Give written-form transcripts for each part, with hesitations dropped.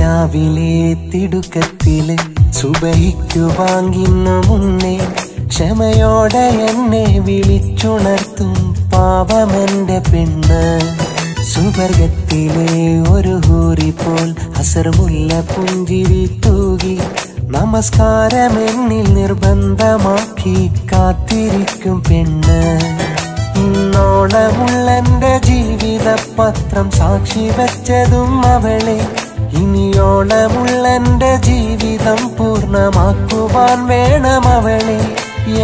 അതിരാവിലെ തിടുക്കത്തില് സുബഹിക്കു വാങ്ങിന്നു മുന്നേ ക്ഷമയോടെ എന്നെ വിളിച്ചുണർത്തും പാവമെന്റെ പെണ്ണ്. സുവർഗത്തിലെ ഒരു ഹൂറി പോൽ അസർമുല്ല പുഞ്ചിരി തൂകി നമസ്കാരം എന്നിൽ നിർബന്ധമാക്കി കാത്തിരിക്കും പെണ്ണ്. ഇന്നോളമുള്ളെന്റെ ജീവിത പത്രം സാക്ഷി വെച്ചതും അവളെ. ഇനിയോളമുള്ളെന്റെ ജീവിതം പൂർണ്ണമാക്കുവാൻ വേണം അവളെ.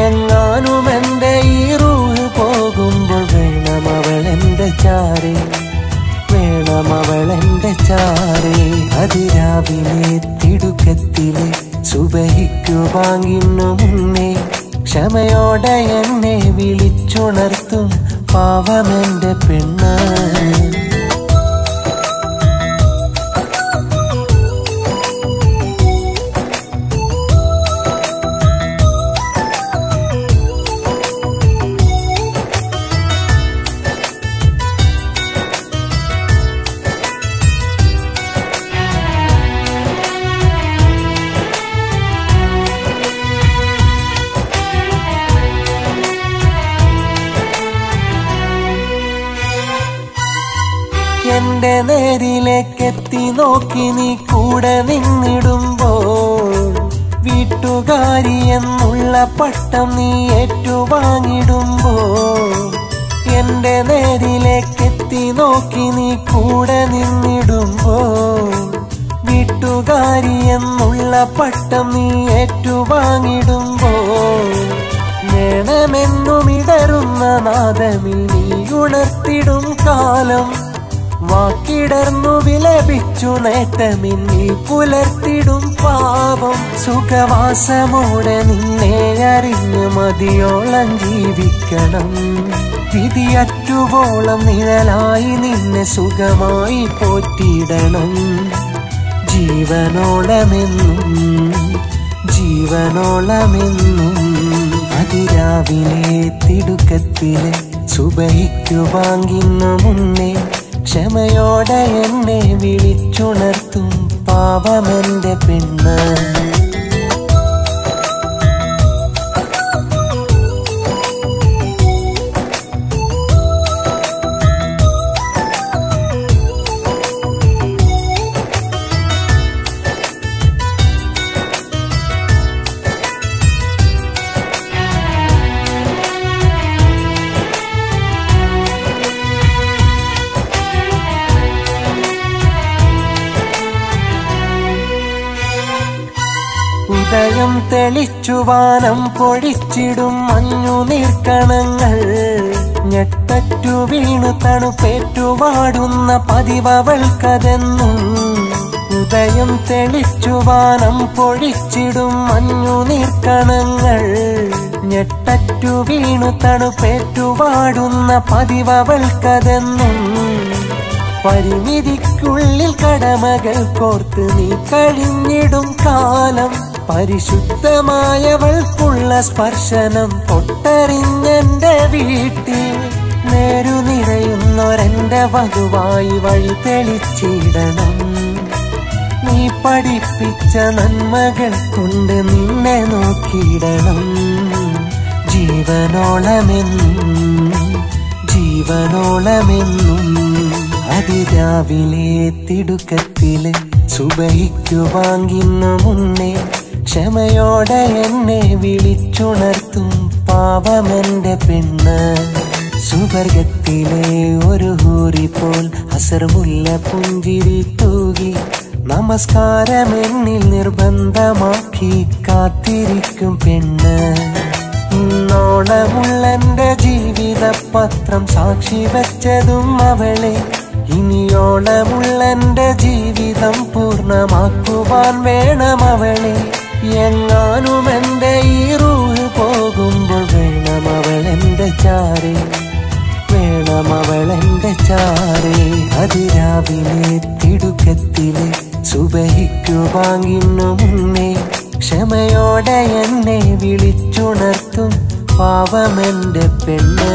എങ്ങാനും എന്റെ ഈ റൂഹ് പോകുമ്പോൾ വേണം അവളെന്റെ ചാരേ, വേണം അവളെന്റെ ചാരേ. അതിരാവിലെ തിടുക്കത്തിലെ സുബഹിക്കു വാങ്ങിന്നു മുന്നേ ക്ഷമയോടെ എന്നെ വിളിച്ചുണർത്തും പാവമെന്റെ പെണ്ണ്. എന്റെ നേരിലേക്കെത്തി നോക്കി നീ കൂടെ നിന്നിടുമ്പോൾ വീട്ടുകാരി എന്നുള്ള പട്ടം നീ ഏറ്റുവാങ്ങിടുമ്പോൾ. എന്റെ നേരിലേക്കെത്തി നോക്കി നീ കൂടെ നിന്നിടുമ്പോൾ വീട്ടുകാരി എന്നുള്ള പട്ടം നീ ഏറ്റുവാങ്ങിടുമ്പോൾ. വേണമെന്നും ഇടറുന്ന നാദമിൽ നീ ഉണർത്തിടും കാലം. വാക്കിടർന്നു വിലപിച്ചു നേട്ടമിന്നിൽ പുലർത്തിടും പാപം. സുഖവാസമോടെ നിന്നെ അറിഞ്ഞു മതിയോളം ജീവിക്കണം. വിധിയറ്റുവോളം നിഴലായി നിന്നെ സുഖമായി പോറ്റിയിടണം. ജീവനോളമെന്നും ജീവനോളമെന്നും. അതിരാവിലെ തിടുക്കത്തിലെ സുബഹിക്കു വാങ്ങിന്നു മുന്നേ ക്ഷമയോടെ എന്നെ വിളിച്ചുണർത്തും പാവമെന്റെ പെണ്ണ്. ഉദയം തെളിച്ചു വാനം പൊഴിച്ചിടും മഞ്ഞു നീർക്കണങ്ങൾ. ഞെട്ടറ്റു വീണു തണുപ്പേറ്റുവാടുന്ന പതിവവൾക്കതെന്നും. ഉദയം തെളിച്ചു വാനം പൊഴിച്ചിടും മഞ്ഞു നീർക്കണങ്ങൾ. ഞെട്ടറ്റു വീണു തണുപ്പേറ്റുവാടുന്ന പതിവവൾക്കതെന്നും. പരിമിതിക്കുള്ളിൽ കടമകൾ കോർത്ത് നീ കഴിഞ്ഞിടും കാലം. പരിശുദ്ധമായവൾക്കുള്ള സ്പർശനം തൊട്ടറിഞ്ഞെന്റെ വീട്ടിൽ നേരു നിറയുന്നൊരെന്റെ വധുവായി വഴി തെളിച്ചിടണം. നീ പഠിപ്പിച്ച നന്മകൾ കൊണ്ട് നിന്നെ നോക്കിയിടണം. ജീവനോളമെന്നും ജീവനോളമെന്നും. അതിരാവിലെ തിടുക്കത്തില് സുബഹിക്കു വാങ്ങിന്നു മുന്നേ ക്ഷമയോടെ എന്നെ വിളിച്ചുണർത്തും പാവമെന്റെ പെണ്ണ്. സുവർഗത്തിലെ ഒരു ഹൂറി പോൽ അസർമുല്ല പുഞ്ചിരി തൂകി നമസ്കാരം എന്നിൽ നിർബന്ധമാക്കി കാത്തിരിക്കും പെണ്ണ്. ഇന്നോളമുള്ളെന്റെ ജീവിത പത്രം സാക്ഷി വെച്ചതും അവളെ. ഇനിയോളമുള്ളെന്റെ ജീവിതം പൂർണ്ണമാക്കുവാൻ വേണം അവളെ. എങ്ങാനും എന്റെ ഈ റൂഹ് പോകുമ്പോൾ വേണം അവളെന്റെ ചാരേ, വേണം അവളെന്റെ ചാരേ. അതിരാവിലെ തിടുക്കത്തിലെ സുബഹിക്കു വാങ്ങിന്നു മുന്നേ ക്ഷമയോടെ എന്നെ വിളിച്ചുണർത്തും പാവമെന്റെ പെണ്ണ്.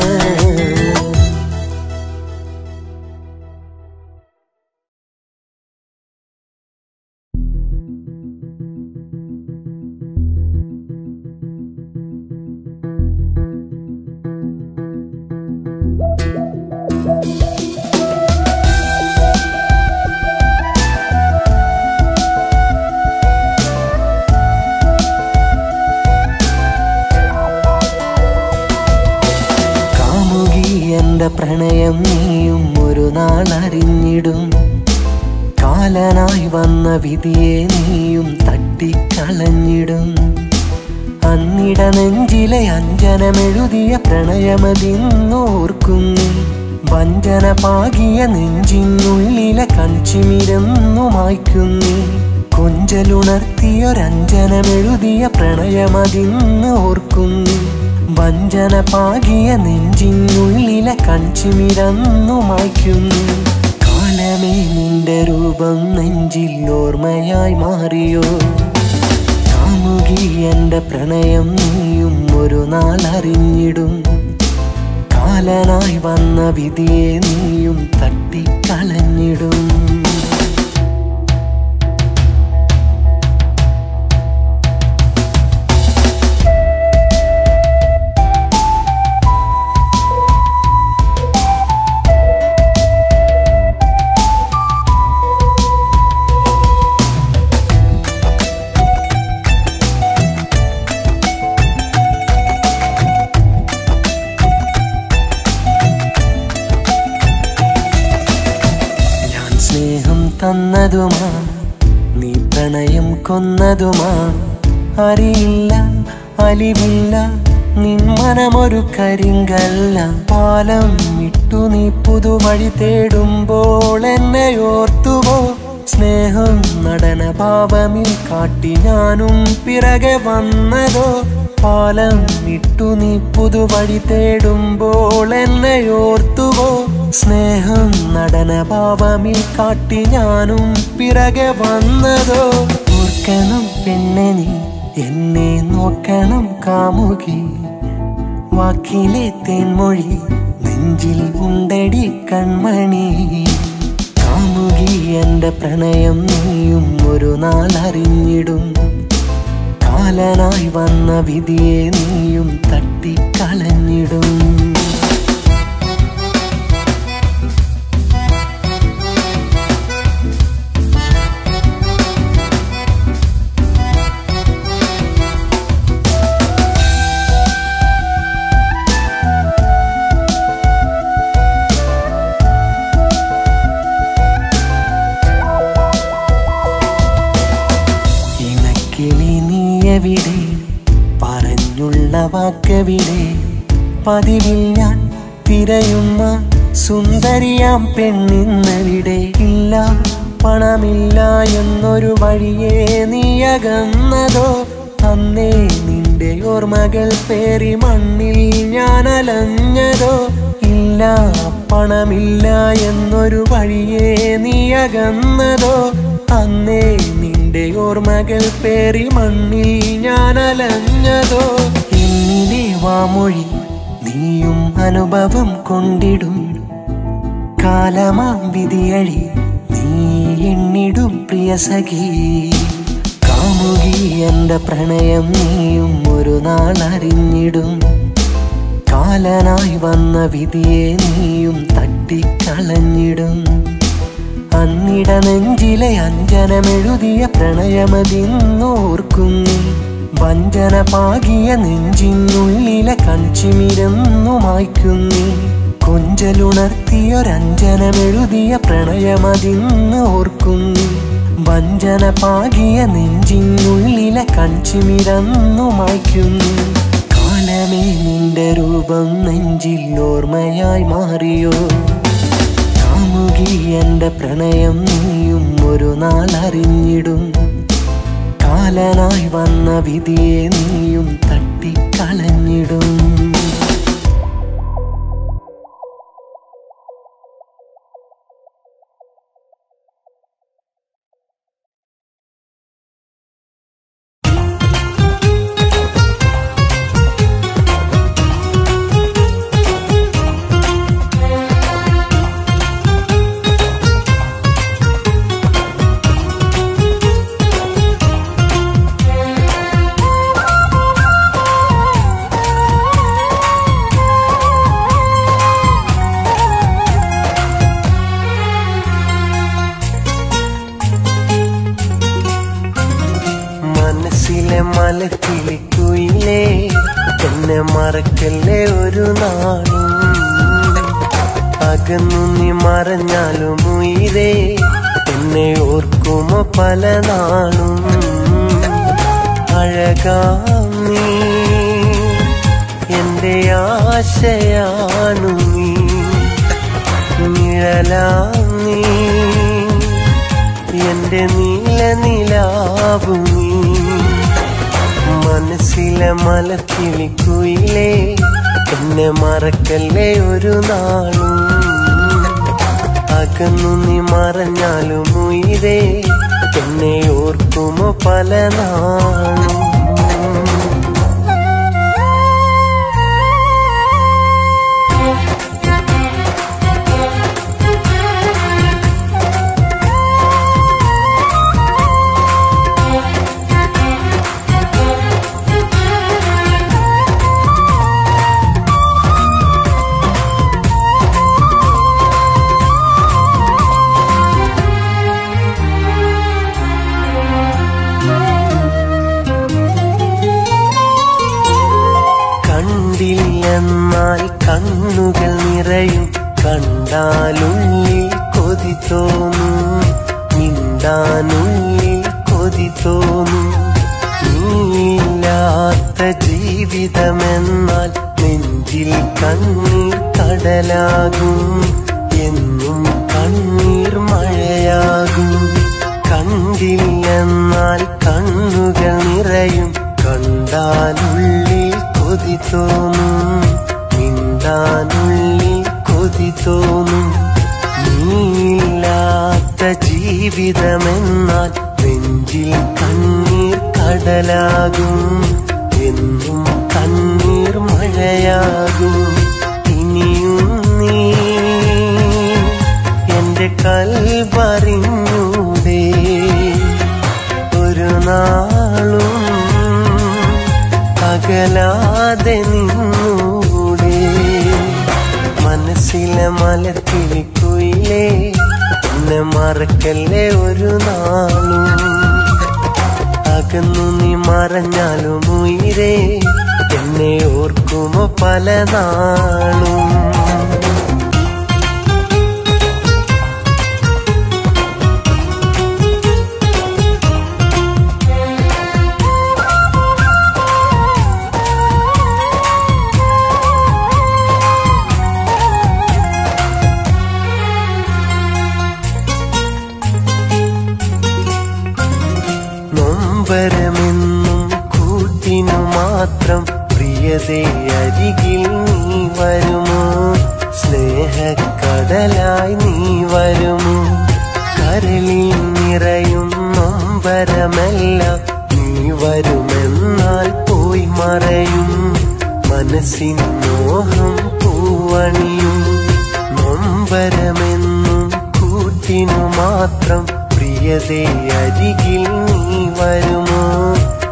എന്റെ പ്രണയം നീയും ഒരു നാൾ അറിഞ്ഞിടും. കാലനായി വന്ന വിധിയെ നീയും തട്ടിക്കളഞ്ഞിടും. അന്നിട നെഞ്ചിലെ അഞ്ജനമെഴുതിയ പ്രണയമതിന്നോർക്കും നീ. വഞ്ചന പാകിയ നെഞ്ചിനുള്ളിലെ കൺചിമിരന്നു മായ്ക്കും നീ. കൊഞ്ചലുണർത്തിയൊരഞ്ജനമെഴുതിയ പ്രണയമതിന്ന് ഓർക്കും നീ. വഞ്ചന പാകിയ നെഞ്ചിനുള്ളിലെ കൺചിമിരന്നു മായ്ക്കും നീ. കാലമേ നിന്റെ രൂപം നെഞ്ചിൽ ഓർമ്മയായി മാറിയോ? കാമുകി എന്റെ പ്രണയം നീയും ഒരു നാൾ അറിഞ്ഞിടും. കാലനായി വന്ന വിധിയെ നീയും തട്ടിക്കളഞ്ഞിടും. തന്നതുമാ നീ പ്രണയം കൊന്നതുമാ. അറിയില്ല അലിവില്ല നിൻ മനമൊരു കരിങ്കല്ല. പാലം വിട്ടു നീ പുതുവഴി തേടുമ്പോൾ എന്നെ ഓർത്തുവോ? സ്നേഹം നടന ഭാവമിൽ കാട്ടി ഞാനും പിറകെ വന്നതോ? പാലം വിട്ടു നീ പുതുവഴി തേടുമ്പോൾ എന്നെ ഓർത്തുവോ? സ്നേഹം നടന ഭാവമിൽ കാട്ടി ഞാനും പിറകെ വന്നതോ? ഓർക്കണം പെണ്ണെ നീ എന്നെ നോക്കണം കാമുകി. വാക്കിലെ തേൻമൊഴി നെഞ്ചിൽ ഉണ്ടടി കൺമണി. കാമുകി എന്റെ പ്രണയം നീയും ഒരു നാൾ അറിഞ്ഞിടും. കാലനായി വന്ന വിധിയെ നീയും തട്ടിക്കളഞ്ഞിടും. പറഞ്ഞുള്ള വാക്കെവിടെ? പതിവിൽ ഞാൻ തിരയുന്ന സുന്ദരിയാം പെണ്ണിന്നെവിടെ? ഇല്ല പണമില്ല എന്നൊരു വഴിയെ നീ അകന്നതോ? അന്നേ നിന്റെ ഓർമ്മകൾ പേറി മണ്ണിൽ ഞാൻ അലഞ്ഞതോ? ഇല്ല പണമില്ല എന്നൊരു വഴിയെ നീ അകന്നതോ? അന്നേ നിന്റെ ഓർമ്മകൾ പേറി മണ്ണിൽ ഞാൻ അലഞ്ഞതോ? എന്നിലെ വാമൊഴി നീയും അനുഭവം കൊണ്ടിടും. കാലമാം വിധിയഴി നീ എണ്ണിടും പ്രിയ സഖി. കാമുകി എന്റെ പ്രണയം നീയും ഒരു നാൾ അറിഞ്ഞിടും. കാലനായി വന്ന വിധിയെ നീയും തട്ടിക്കളഞ്ഞിടും. അന്നിട നെഞ്ചിലെ അഞ്ജനമെഴുതിയ പ്രണയമതിന്നോർക്കും നീ. വഞ്ചന പാകിയ നെഞ്ചിനുള്ളിലെ കൺചിമിരന്നു മായ്ക്കും നീ. കൊഞ്ചലുണർത്തിയൊരഞ്ജനമെഴുതിയ പ്രണയമതിന്ന് ഓർക്കും നീ. വഞ്ചന പാകിയ നെഞ്ചിനുള്ളിലെ കൺചിമിരന്നു മായ്ക്കും നീ. കാലമേ നിന്റെ രൂപം നെഞ്ചിൽ ഓർമ്മയായി മാറിയോ? കാമുകി എന്റെ പ്രണയം നീയും ഒരു നാൾ അറിഞ്ഞിടും. കാലനായി വന്ന വിധിയെ നീയും തട്ടിക്കളഞ്ഞിടും. മറക്കല്ലേ ഒരു നാളും. അകന്നു നീ മറഞ്ഞാലും ഉയിരേ എന്നെ ഓർക്കുമോ പല നാളും. അഴകാം നീ എന്റെ ആശയാണു നീ, നിഴലാം നീ എന്റെ നീല നിലാവു നീ. മനസ്സിലെ മലക്കിളിക്കുയിലേ എന്നെ മറക്കല്ലേ ഒരു നാളും. അകന്നു നീ മറഞ്ഞാലും ഉയിരേ എന്നെ ഓർക്കുമോ പല നാളും. എന്നാൽ കണ്ണുകൾ നിറയും, കണ്ടാലുള്ളിൽ കൊതി തോന്നും, മിണ്ടാനുള്ളിൽ കൊതി തോന്നും. നീയില്ലാത്ത ജീവിതമെന്നാൽ നെഞ്ചിൽ കണ്ണീർ കടലാകും, എന്നും കണ്ണീർ മഴയാകും. കണ്ടില്ലെന്നാൽ കണ്ണുകൾ നിറയും, കണ്ടാലുള്ളിൽ കൊതി തോന്നും, മിണ്ടാനുള്ളിൽ കൊതി തോന്നും. നീയില്ലാത്ത ജീവിതമെന്നാൽ നെഞ്ചിൽ കണ്ണീർ കടലാകും, എന്നും കണ്ണീർ മഴയാകും. ഇനിയും നീ എന്റെ കൽബറിഞ്ഞൂടെ, ഒരു നാളും അകലാതെ നിന്നൂടെ. മനസ്സിലെ മലക്കിളിക്കുയിലേ എന്നെ മറക്കല്ലേ ഒരു നാളും. അകന്നു നീ മറഞ്ഞാലും ഉയിരേ എന്നെ ഓർക്കുമോ പല നാളും. നൊമ്പരമെന്നും കൂട്ടിനു മാത്രം പ്രിയതേ അരികിൽ നീ വരുമോ, സ്നേഹക്കടലായി നീ വരുമോ. കരളിൽ നിറയും നൊമ്പരമെല്ലാം നീ വരുമെന്നാൽ പോയി മറയും, മനസ്സിൻ മോഹം പൂവണിയും. നൊമ്പരമെന്നും കൂട്ടിനു മാത്രം പ്രിയതേ അരികിൽ നീ വരുമോ,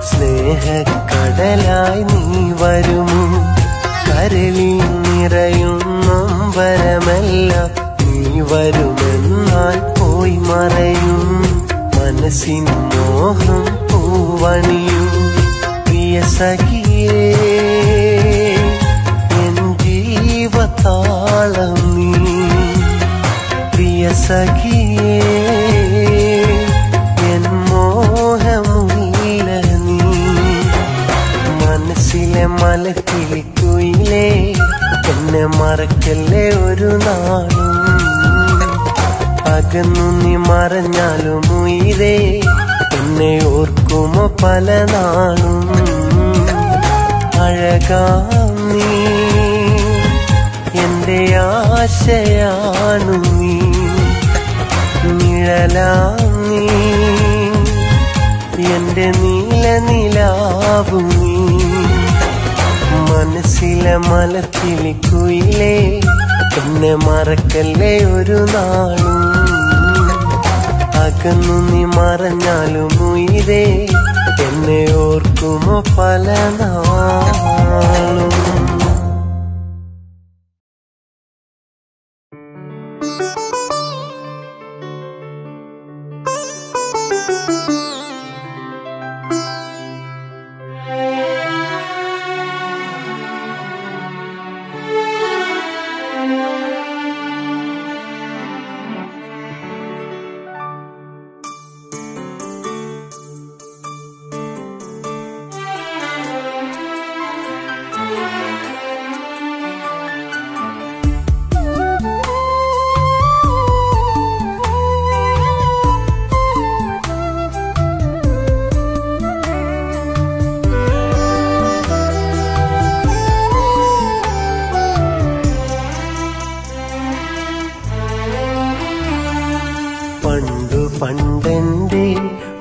സ്നേഹക്കടലായി നീ വരുമോ. കരളിൽ നിറയും നൊമ്പരമെല്ലാം നീ വരുമെന്നാൽ പോയി മറയും, മനസ്സിൻ മോഹം പൂവണിയും. പ്രിയ സഖിയേ എൻ ജീവതാളം നീ, പ്രിയ സഖിയേ എൻ മോഹമുല്ല നീ. മനസ്സിലെ മലക്കിളിക്കുയിലേ എന്നെ മറക്കല്ലേ ഒരു നാളും. അകന്നു നീ മറഞ്ഞാലും ഉയിരേ എന്നെ ഓർക്കുമോ പല നാളും. അഴകാം നീ എന്റെ ആശയാണു നീ, നിഴലാം നീ എന്റെ നീല നിലാവു നീ. മനസ്സിലെ മലക്കിളിക്കുയിലേ എന്നെ മറക്കല്ലേ ഒരു നാളും. അകന്നു നീ മറഞ്ഞാലും ഉയിരേ എന്നെ ഓർക്കുമോ പല നാളും. പണ്ടെന്റെ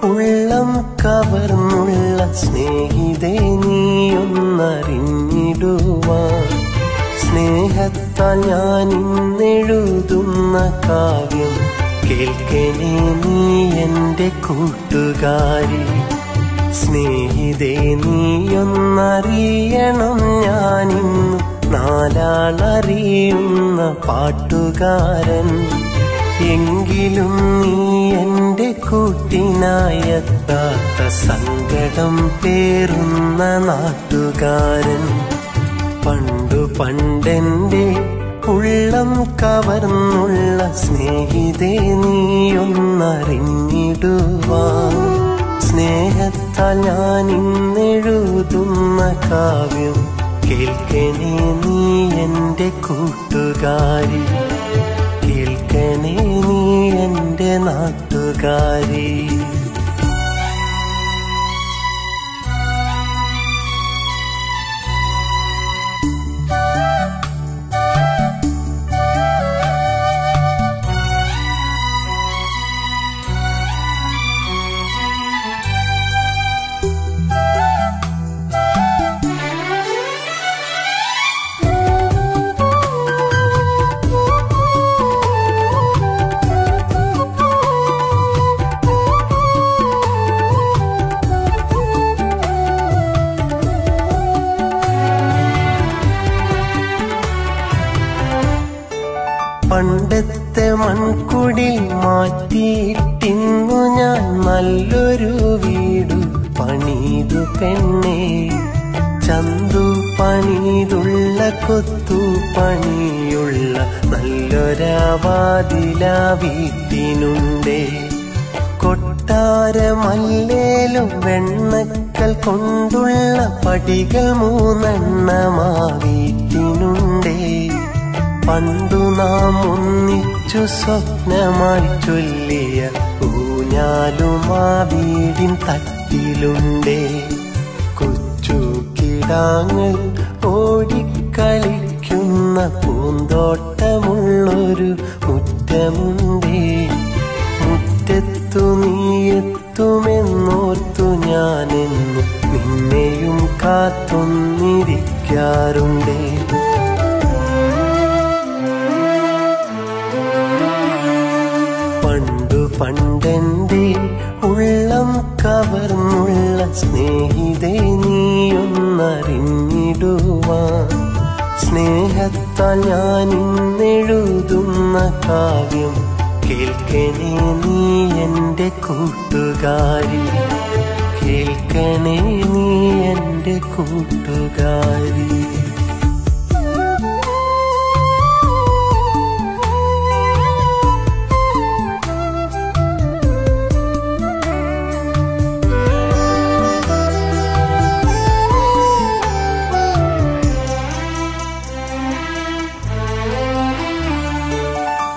ഉള്ളം കവർന്നുള്ള സ്നേഹിതേ നീയൊന്നറിഞ്ഞിടുവാൻ സ്നേഹത്താൽ ഞാൻ ഇന്നെഴുതുന്ന കാവ്യം കേൾക്കണേ നീ എന്റെ കൂട്ടുകാരി. സ്നേഹിതേ നീയൊന്നറിയണം ഞാനിന്നു നാലാളറിയുന്ന പാട്ടുകാരൻ. എങ്കിലും നീ എന്റെ കൂട്ടിനായെത്താത്ത സങ്കടം പേറുന്ന നാട്ടുകാരൻ. പണ്ടെന്റെ ഉള്ളം കവർന്നുള്ള സ്നേഹിതേ നീയൊന്നറിഞ്ഞിടുവാൻ സ്നേഹത്താൽ ഞാൻ ഇന്നെഴുതുന്ന കാവ്യം കേൾക്കണേ നീ എന്റെ കൂട്ടുകാരി. കേൾക്കണേ നീ എന്റെ നാട്ടുകാരി. പണ്ടത്തെ മൺകുടിൽ മാറ്റിയിട്ടിന്നു ഞാൻ നല്ലൊരു വീടു പണിതു പെണ്ണേ. ചന്തു പണിതുള്ള കൊത്തു പണിയുള്ള നല്ലൊരാവാതില വീട്ടിനുണ്ടേ. കൊട്ടാരമല്ലേലും വെണ്ണക്കൽ കൊണ്ടുള്ള പടികൾ 3 വീട്ടിനുണ്ടേ. പണ്ടു നാം ഒന്നിച്ചു സ്വപ്നമായി ചൊല്ലിയ ഊഞ്ഞാലുമാ വീടിൻ തട്ടിലുണ്ടേ. കൊച്ചു കിടാങ്ങൾ ഓടിക്കളിക്കുന്ന പൂന്തോട്ടമുള്ളൊരു മുറ്റമുണ്ടേ. മുറ്റത്തു നീയെത്തുമെന്നോർത്തു ഞാനെന്നു നിന്നെയും കാത്തൊന്നിരിക്കാറുണ്ടേ. പണ്ടെന്റെ ഉള്ളം കവർന്നുള്ള സ്നേഹിതേ നീയൊന്നറിഞ്ഞിടുവാൻ സ്നേഹത്താൽ ഞാൻ ഇന്നെഴുതുന്ന കാവ്യം കേൾക്കണേ നീ എന്റെ കൂട്ടുകാരി. കേൾക്കണേ നീ എന്റെ കൂട്ടുകാരി.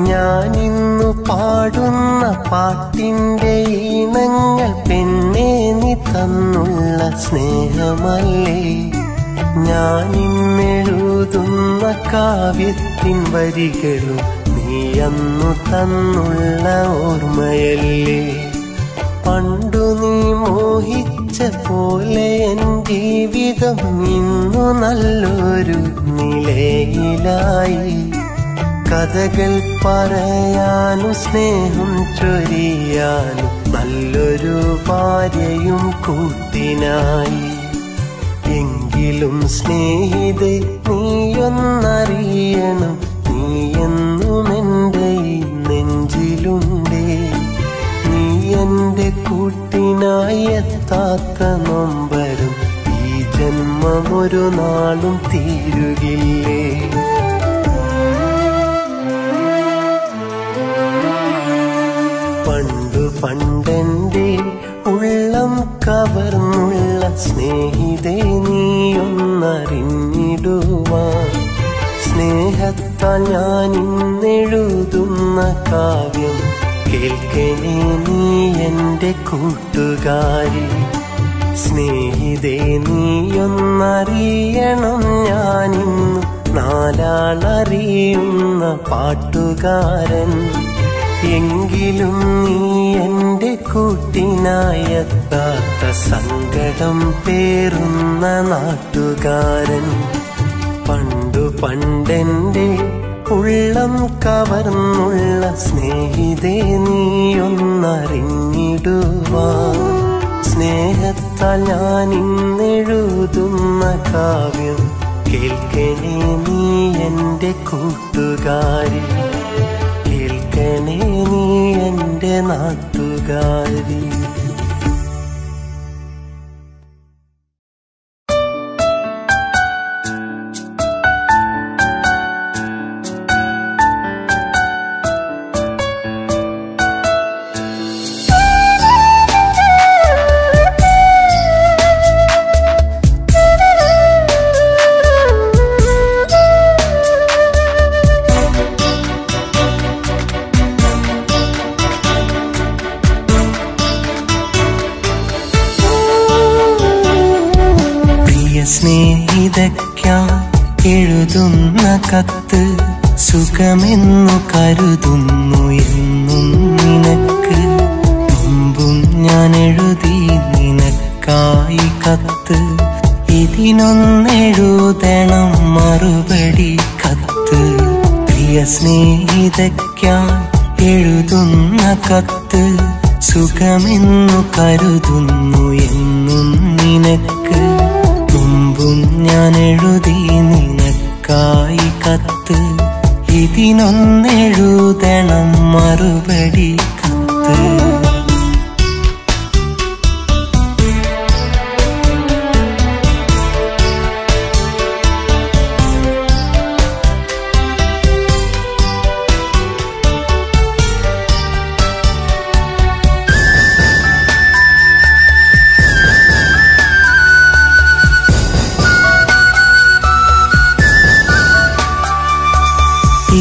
ഞാനിന്നു പാടുന്ന പാട്ടിന്റെ ഈണങ്ങൾ പെണ്ണേ നീ തന്നുള്ള സ്നേഹമല്ലേ. ഞാനിന്നെഴുതുന്ന കാവ്യത്തിൻ വരികളും നീ അന്നു തന്നുള്ള ഓർമ്മയല്ലേ. പണ്ടു നീ മോഹിച്ച പോലെ എൻ ജീവിതം ഇന്നു നല്ലൊരു നിലയിലായി. കഥകൾ പറയാനും സ്നേഹം ചൊരിയാനും നല്ലൊരു ഭാര്യയും കൂട്ടിനായി. എങ്കിലും സ്നേഹിതേ നീയൊന്നറിയണം നീ എന്നും എൻ്റെ നെഞ്ചിലുണ്ടേ. നീ എൻ്റെ കൂട്ടിനായി എത്താത്ത നൊമ്പരം ഈ ജന്മം ഒരു നാളും തീരുകില്ലേ. പണ്ടെന്റെ ഉള്ളം കവർന്നുള്ള സ്നേഹിതേ നീയൊന്നറിഞ്ഞിടുവാൻ സ്നേഹത്താൽ ഞാൻ ഇന്നെഴുതുന്ന കാവ്യം കേൾക്കണേ നീ എന്റെ കൂട്ടുകാരി. സ്നേഹിതേ നീയൊന്നറിയണം ഞാനിന്നു നാലാളറിയുന്ന പാട്ടുകാരൻ. എങ്കിലും നീ എൻ്റെ കൂട്ടിനായെത്താത്ത സങ്കടം പേറുന്ന നാട്ടുകാരൻ. പണ്ടെൻ്റെ ഉള്ളം കവർന്നുള്ള സ്നേഹിതേ നീയൊന്നറിഞ്ഞിടുവാൻ. സ്നേഹത്താൽ ഞാൻ ഇന്നെഴുതുന്ന കാവ്യം കേൾക്കണേ നീ എൻ്റെ കൂട്ടുകാരി, കേൾക്കണേ നീ എൻ്റെ നാട്ടുകാരി. സ്നേഹിതയ്ക്കായി എഴുതുന്ന കത്ത് സുഖമെന്നു കരുതുന്നു എന്നും നിനക്ക്. മുമ്പും ഞാൻ എഴുതി നിനക്കായി കത്ത്, ഇതിനൊന്നെഴുതണം മറുപടി കത്ത്. പ്രിയ സ്നേഹിതയ്ക്കായി എഴുതുന്ന കത്ത് സുഖമെന്നു കരുതുന്നു എന്നും നിനക്ക്. മുമ്പും ഞാൻ എഴുതി നിനക്കായി കത്ത്, ഇതിനൊന്നെഴുതണം മറുപടി കത്ത്.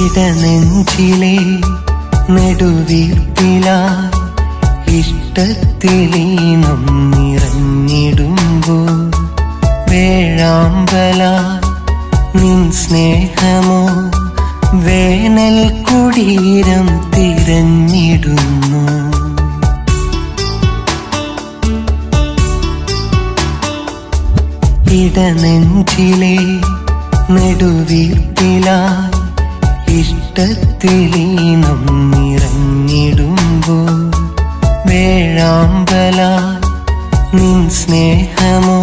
ഇടനെഞ്ചിലെ നെടുവീർപ്പിലായി ഇഷ്ടത്തിലീണം നിറഞ്ഞിടുമ്പോൾ വേഴാമ്പലായി നിൻ സ്നേഹമോ വേനൽ കുടീരം തിരഞ്ഞിടുന്നു. ഇടനെഞ്ചിലെ നെടുവീർപ്പിലായി ഇഷ്ടത്തിലീണം നിറഞ്ഞിടുമ്പോൾ വേഴാമ്പലായി നിൻ സ്നേഹമോ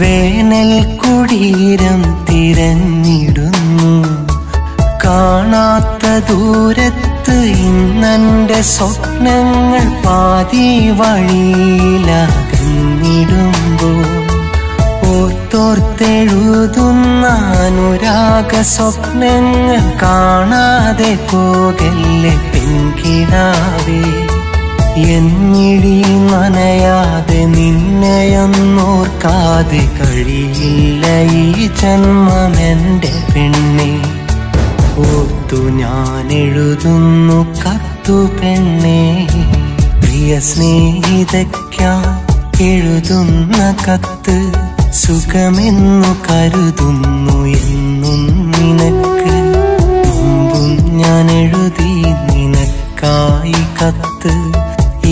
വേനൽ കുടീരം തിരഞ്ഞിടുന്നു. കാണാത്ത ദൂരത്ത് ഇന്നെൻ്റെ സ്വപ്നങ്ങൾ പാതി വഴിയിലകന്നിടുമ്പോൾ ഓർത്തോർത്തെഴുതുന്ന അനുരാഗ സ്വപ്നങ്ങൾ കാണാതെ പോകല്ലേ പെൺകിടാവേ. എന്നിഴി നനയാതെ നിന്നെയൊന്നോർക്കാതെ കഴിയില്ല ഈ ജന്മമെൻ്റെ പെണ്ണെ. ഓർത്തു ഞാൻ എഴുതുന്നു കത്തു പെണ്ണെ. പ്രിയ സ്നേഹിതയ്ക്കായി എഴുതുന്ന കത്ത് സുഖമെന്നു കരുതുന്നു എന്നും നിനക്ക്. മുമ്പും ഞാൻ എഴുതി നിനക്കായി കത്ത്,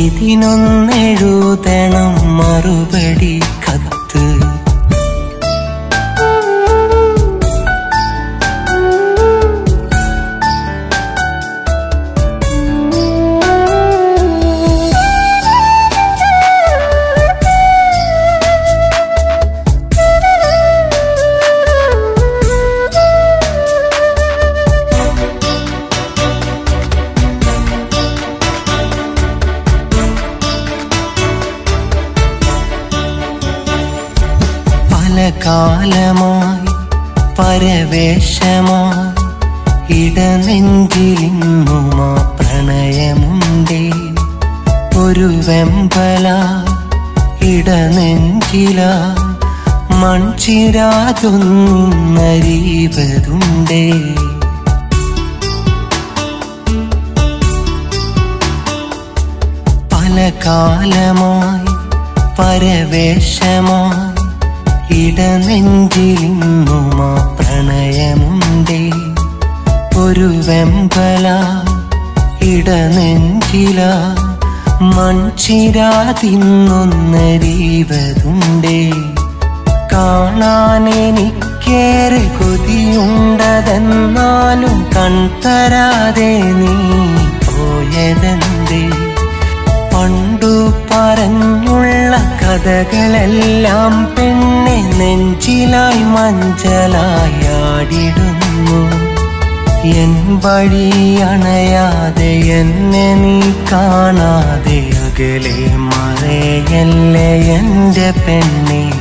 ഇതിനൊന്നെഴുതണം മറുപടി കത്ത്. കാലമായി പരവേശമായി ഇടനെഞ്ചിലിന്നുമാ പ്രണയമുണ്ടേ. ഒരു വെമ്പല ഇടനെഞ്ചിലാ മൺചിരാതൊന്നരീവതുണ്ടേ. പല കാലമായി പരവേശമായി ഇടനെഞ്ചിലിന്നുമാ പ്രണയമുണ്ടേ. ഒരു വെമ്പല ഇടനെഞ്ചില മൺചിരാതിന്നൊന്നരീവതുണ്ടേ. കാണാനെനിക്കേറെ കൊതിയുണ്ടതെന്നാലും കൺതരാതെ നീ പോയതെന്തേ? പണ്ടു പറഞ്ഞുള്ള കഥകളെല്ലാം പെണ്ണെ നെഞ്ചിലായി മഞ്ചലായി ആടിടുന്നു. എൻ വഴി അണയാതെ എന്നെ നീ കാണാതെ അകലെ മറയല്ലേ എൻ്റെ പെണ്ണെ.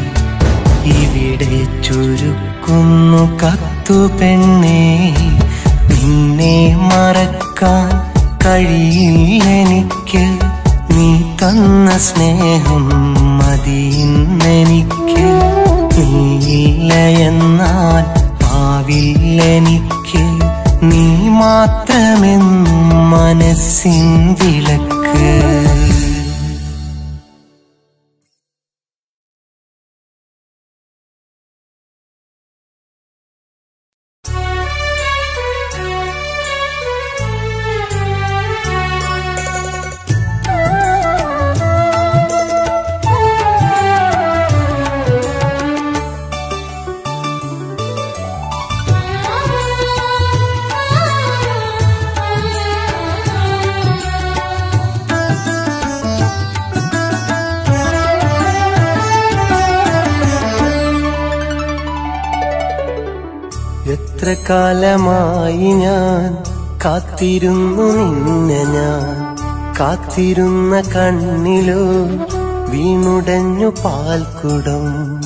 ഇവിടെ ചുരുക്കുന്നു കത്തു പെണ്ണെ. നിന്നെ മറക്കാൻ കഴിയില്ലെനിക്ക്. നീ തന്ന സ്നേഹം മതിയിന്നെനിക്ക്. നീയില്ല എന്നാൽ ആവില്ലെനിക്ക്. നീ മാത്രമെന്നും മനസ്സിൻ വിളക്ക്. എത്ര കാലമായി ഞാൻ കാത്തിരുന്നു നിന്നെ. ഞാൻ കാത്തിരുന്ന കണ്ണിലോ വീണുടഞ്ഞു പാൽക്കുടം.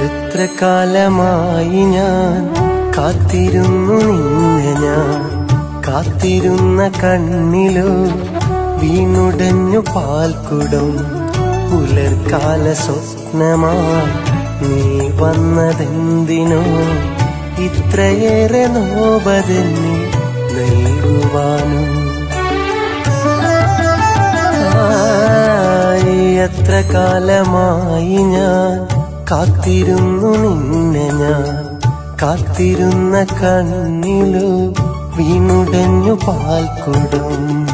എത്ര കാലമായി ഞാൻ കാത്തിരുന്നു നിന്നെ. ഞാൻ കാത്തിരുന്ന കണ്ണിലോ വീണുടഞ്ഞു പാൽക്കുടം. പുലർക്കാല സ്വപ്നമായി നീ വന്നതെന്തിനോ? ഇത്രയേറെ നോവതെന്നിൽ നൽകുവാനും. എത്ര കാലമായി ഞാൻ കാത്തിരുന്നു നിന്നെ. ഞാൻ കാത്തിരുന്ന കണ്ണിലോ വീണുടഞ്ഞു പാൽക്കുടം.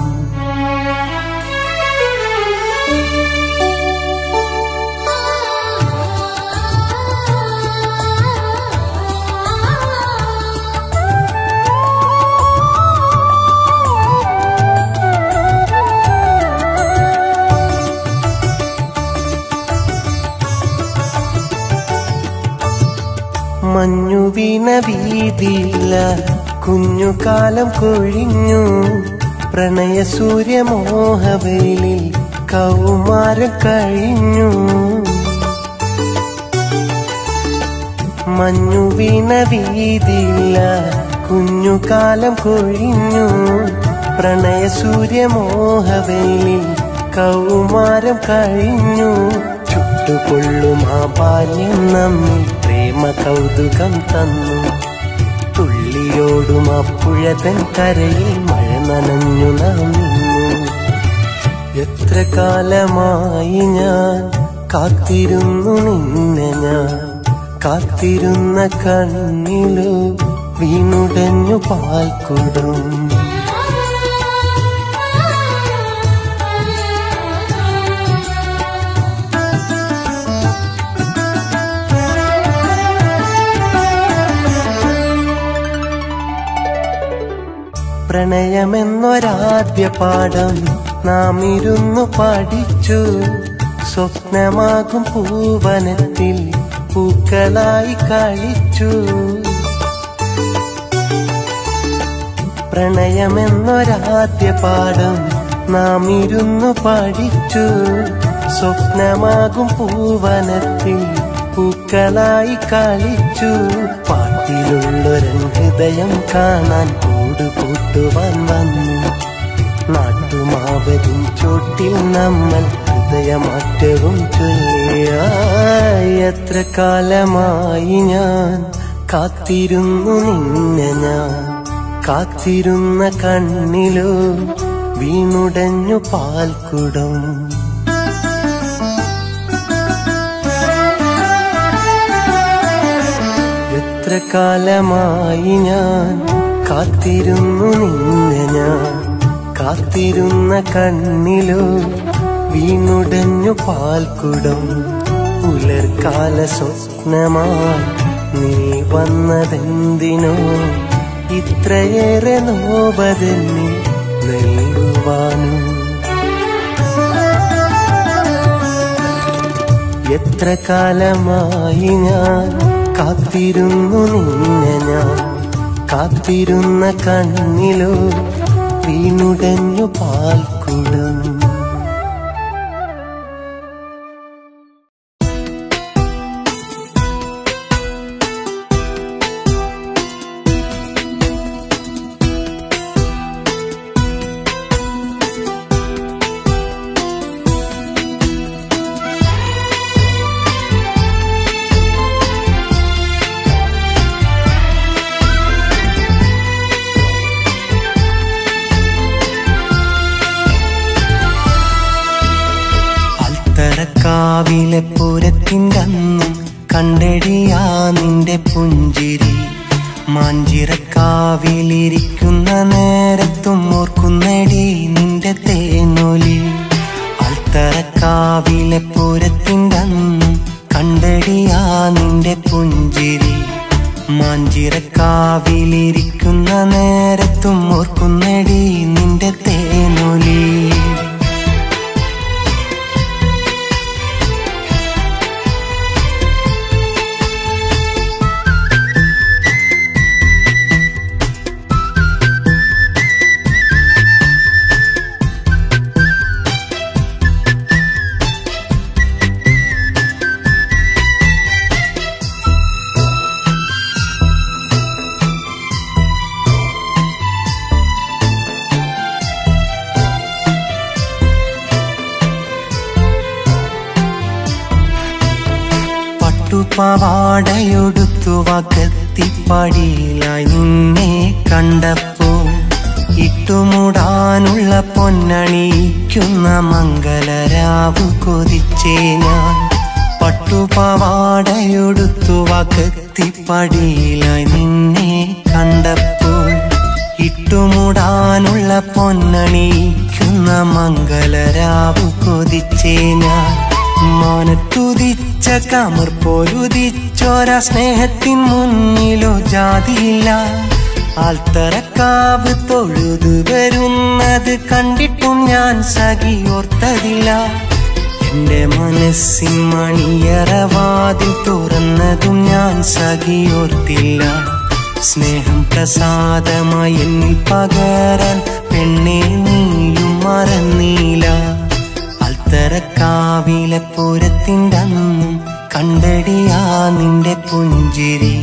മഞ്ഞു വീണ വീതിയില്ല കുഞ്ഞുകാലം കൊഴിഞ്ഞു. പ്രണയ സൂര്യമോഹവെയിലിൽ കൗമാരം കഴിഞ്ഞു. മഞ്ഞു വീണ വീതിയില്ല കുഞ്ഞുകാലം കൊഴിഞ്ഞു. പ്രണയ സൂര്യമോഹവെയിലിൽ കൗമാരം കഴിഞ്ഞു. ചുട്ടുകൊള്ളും ആ ബാല്യം നമ്മിൽ പ്രേമ കൗതുകം തന്നു. തുള്ളിയോടും ആ പുഴതൻ കരയിൽ മഴ നനഞ്ഞു നാം നിന്നു. എത്ര കാലമായി ഞാൻ കാത്തിരുന്നു നിന്നെ. ഞാൻ കാത്തിരുന്ന കണ്ണിലോ വീണുടഞ്ഞു പാൽക്കുടം. പ്രണയമെന്നൊരാദ്യ പാഠം നാം ഇരുന്നു പഠിച്ചു. സ്വപ്നമാകും പൂവനത്തിൽ പൂക്കളായി കളിച്ചു. പ്രണയമെന്നൊരാദ്യ പാഠം നാം ഇരുന്നു പഠിച്ചു. സ്വപ്നമാകും പൂവനത്തിൽ പൂക്കളായി കളിച്ചു. പാട്ടിലുള്ളൊരൻ ഹൃദയം കാണാൻ കൂട്ടുവാൻ വന്നു. നാട്ടുമാവരും ചോട്ടിൽ നമ്മൾ ഹൃദയമാറ്റവും ചൊല്ലിയ. എത്ര കാലമായി ഞാൻ കാത്തിരുന്നു നിന്നെ. ഞാൻ കാത്തിരുന്ന കണ്ണിലോ വീണുടഞ്ഞു പാൽക്കുടം. എത്ര കാലമായി ഞാൻ കാത്തിരുന്നു നിന്നെ ഞാൻ കാത്തിരുന്ന കണ്ണിലോ വീണുടഞ്ഞു പാൽക്കുടം പുലർക്കാല സ്വപ്നമായി നീ വന്നതെന്തിനോ ഇത്രയേറെ നോവതെന്നിൽ നൽകുവാനും എത്ര കാലമായി ഞാൻ കാത്തിരുന്നു നിന്നെ ഞാൻ കാത്തിരുന്ന കണ്ണിലോ വീണുടഞ്ഞു പാൽക്കുടം കാവിലെ പൂരത്തിൻ്റെ അന്നും കണ്ടെടിയാ നിന്റെ പുഞ്ചിരി മാഞ്ചിറക്കാവിലിരിക്കുന്ന നേരത്തും ഓർക്കുന്നടി നിന്റെ തേനൊലി അൽത്തറക്കാവിലെ പൂരത്തിൻ്റെ അന്നും കണ്ടെടിയാ നിന്റെ പുഞ്ചിരി മാഞ്ചിറക്കാവിലിരിക്കുന്ന നേരത്തും ഓർക്കുന്നടി നിന്റെ തേനൊലി പാവാടയൊടുത്തു വകത്തിപ്പടിയിലായി നിന്നെ കണ്ടപ്പോൾ ഇട്ടുമുടാനുള്ള പൊന്നണിയിക്കുന്ന മംഗളരാവ് കൊതിച്ചേ ഞാൻ പട്ടുപാവാടയൊടുത്തു വകത്തിപ്പടിയിലായി നിന്നെ കണ്ടപ്പോൾ ഇട്ടുമുടാനുള്ള പൊന്നണിയിക്കുന്ന മംഗളരാവ് കൊതിച്ചേ ഞാൻ മാനത്തുദിച്ച കമർ പോലുദിച്ചോര സ്നേഹത്തിൻ മുന്നിലോ ജാതിയില്ല ആൽത്തറക്കാവ് തൊഴുതു വരുന്നത് കണ്ടിട്ടും ഞാൻ സഖിയോർത്തതില്ല എന്റെ മനസ്സിൻ മണിയറവാതിൽ തുറന്നതും ഞാൻ സഖിയോർത്തില്ല സ്നേഹം പ്രസാദമായി എന്നിൽ പകരാൻ പെണ്ണെ നീയും മറന്നീല അൽത്തറക്കാവിലെ പൂരത്തിൻ്റെ അന്നും കണ്ടെടിയാ നിന്റെ പുഞ്ചിരി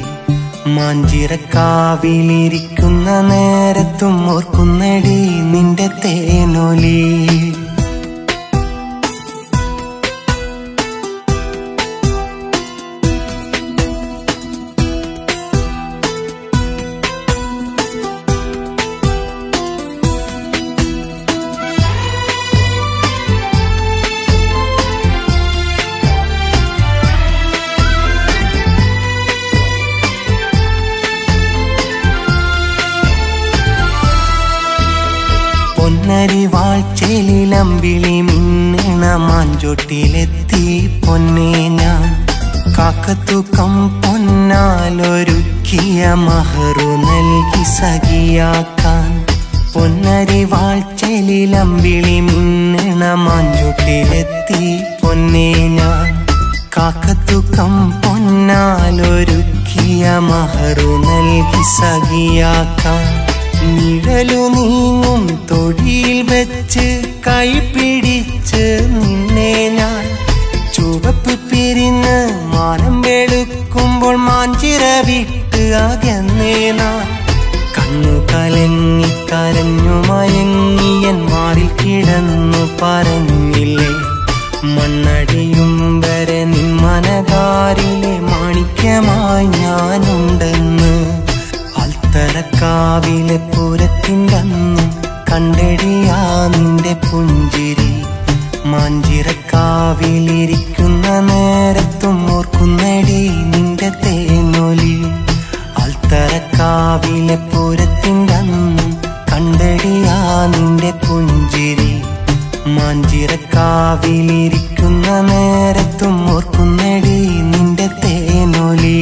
മാഞ്ചിറക്കാവിലിരിക്കുന്ന നേരത്തും ഓർക്കുന്നടി നിന്റെ തേനൊലി പൊന്നരിവാഴ്ചയിലമ്പിളി മിന്നണ മാഞ്ചോട്ടിലെത്തി പൊന്നേ ഞാൻ കാക്കത്തൂക്കം പൊന്നാലൊരുക്കിയ മഹറു നൽകി സഖിയാക്കാൻ പൊന്നരിവാഴ്ചയിലമ്പിളി മിന്നണ മാഞ്ചോട്ടിലെത്തി പൊന്നേ ഞാൻ കാക്കത്തൂക്കം പൊന്നാലൊരുക്കിയ മഹറു നൽകി സഖിയാക്കാൻ നിഴലു നീങ്ങും തൊടിയിൽ വെച്ച് കൈപിടിച്ച് നിന്നെ ഞാൻ ചുവപ്പ് പിരിഞ്ഞ് മാനം വെളുക്കുമ്പോൾ മാഞ്ചിറ വിട്ട് അകന്നേ നാൻ കണ്ണു കലങ്ങി കരഞ്ഞു മയങ്ങിയൻ മാറിൽ കിടന്നു പറഞ്ഞില്ലേ മണ്ണടിയും വരെ നിൻ മനതാരിലെ മാണിക്യമായി ഞാനുണ്ടെന്ന് അൽത്തറക്കാവിലെ പൂരത്തിൻ്റെ അന്നും കണ്ടെടിയാ നിന്റെ പുഞ്ചിരി മാഞ്ചിറക്കാവിലിരിക്കുന്ന നേരത്തും ഓർക്കുന്നടി നിന്റെ തേനൊലി കുളിരക്കാവിലിരിക്കുന്ന നേരത്തും ഓർക്കുന്നടി നിന്റെ തേനൊലി.